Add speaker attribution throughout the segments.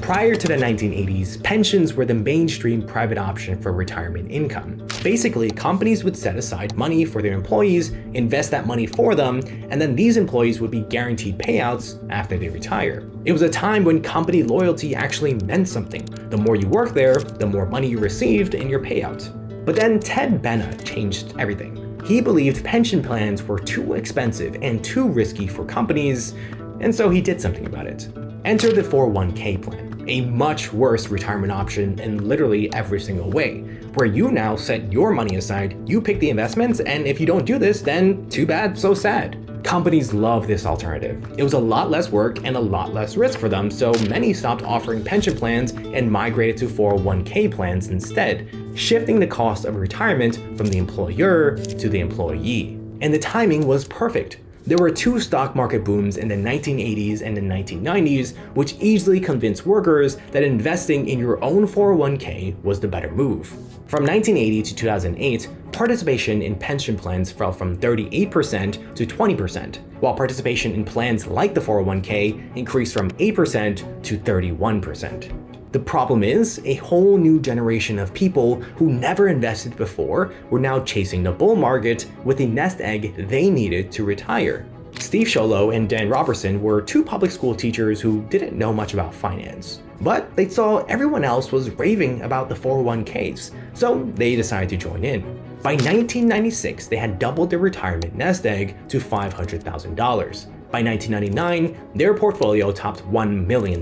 Speaker 1: Prior to the 1980s, pensions were the mainstream private option for retirement income. Basically, companies would set aside money for their employees, invest that money for them, and then these employees would be guaranteed payouts after they retire. It was a time when company loyalty actually meant something. The more you worked there, the more money you received in your payout. But then Ted Benna changed everything. He believed pension plans were too expensive and too risky for companies, and so he did something about it. Enter the 401k plan, a much worse retirement option in literally every single way, where you now set your money aside, you pick the investments, and if you don't do this, then too bad, so sad. Companies love this alternative. It was a lot less work and a lot less risk for them, so many stopped offering pension plans and migrated to 401k plans instead, shifting the cost of retirement from the employer to the employee. And the timing was perfect. There were two stock market booms in the 1980s and the 1990s, which easily convinced workers that investing in your own 401k was the better move. From 1980 to 2008, participation in pension plans fell from 38% to 20%, while participation in plans like the 401k increased from 8% to 31%. The problem is, a whole new generation of people who never invested before were now chasing the bull market with the nest egg they needed to retire. Steve Sholo and Dan Robertson were two public school teachers who didn't know much about finance, but they saw everyone else was raving about the 401ks, so they decided to join in. By 1996, they had doubled their retirement nest egg to $500,000. By 1999, their portfolio topped $1 million.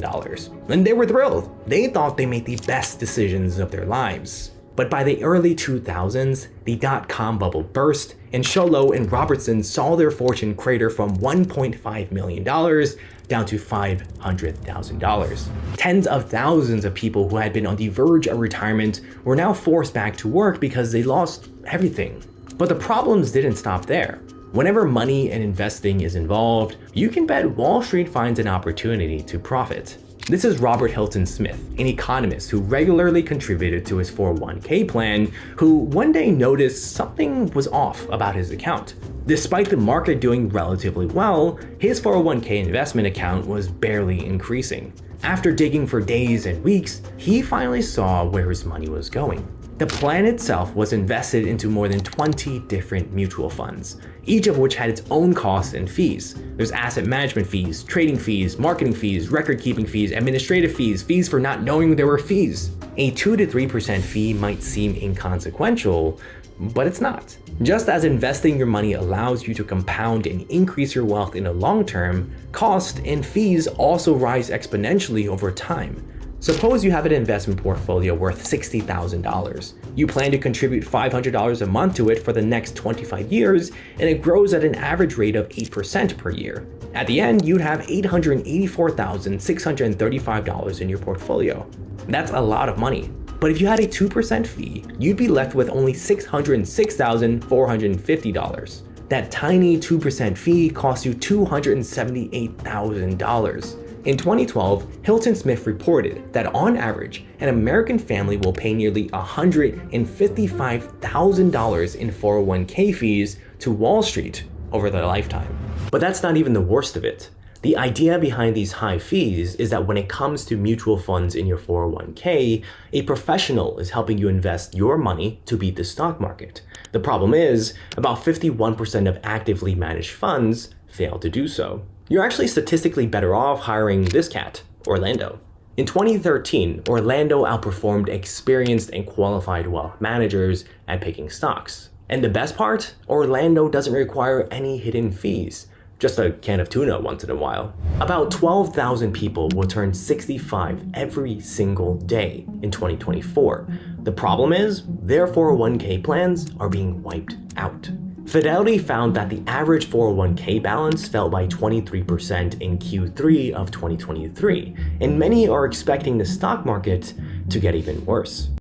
Speaker 1: And they were thrilled. They thought they made the best decisions of their lives. But by the early 2000s, the dot-com bubble burst, and Sholo and Robertson saw their fortune crater from $1.5 million down to $500,000. Tens of thousands of people who had been on the verge of retirement were now forced back to work because they lost everything. But the problems didn't stop there. Whenever money and investing is involved, you can bet Wall Street finds an opportunity to profit. This is Robert Hilton Smith, an economist who regularly contributed to his 401k plan, who one day noticed something was off about his account. Despite the market doing relatively well, his 401k investment account was barely increasing. After digging for days and weeks, he finally saw where his money was going. The plan itself was invested into more than 20 different mutual funds, each of which had its own costs and fees. There's asset management fees, trading fees, marketing fees, record-keeping fees, administrative fees, fees for not knowing there were fees. A 2 to 3% fee might seem inconsequential, but it's not. Just as investing your money allows you to compound and increase your wealth in the long term, costs and fees also rise exponentially over time. Suppose you have an investment portfolio worth $60,000. You plan to contribute $500 a month to it for the next 25 years, and it grows at an average rate of 8% per year. At the end, you'd have $884,635 in your portfolio. That's a lot of money. But if you had a 2% fee, you'd be left with only $606,450. That tiny 2% fee costs you $278,000. In 2012, Hilton Smith reported that on average, an American family will pay nearly $155,000 in 401k fees to Wall Street over their lifetime. But that's not even the worst of it. The idea behind these high fees is that when it comes to mutual funds in your 401k, a professional is helping you invest your money to beat the stock market. The problem is, about 51% of actively managed funds fail to do so. You're actually statistically better off hiring this cat, Orlando. In 2013, Orlando outperformed experienced and qualified wealth managers at picking stocks. And the best part? Orlando doesn't require any hidden fees. Just a can of tuna once in a while. About 12,000 people will turn 65 every single day in 2024. The problem is, their 401k plans are being wiped out. Fidelity found that the average 401k balance fell by 23% in Q3 of 2023, and many are expecting the stock market to get even worse.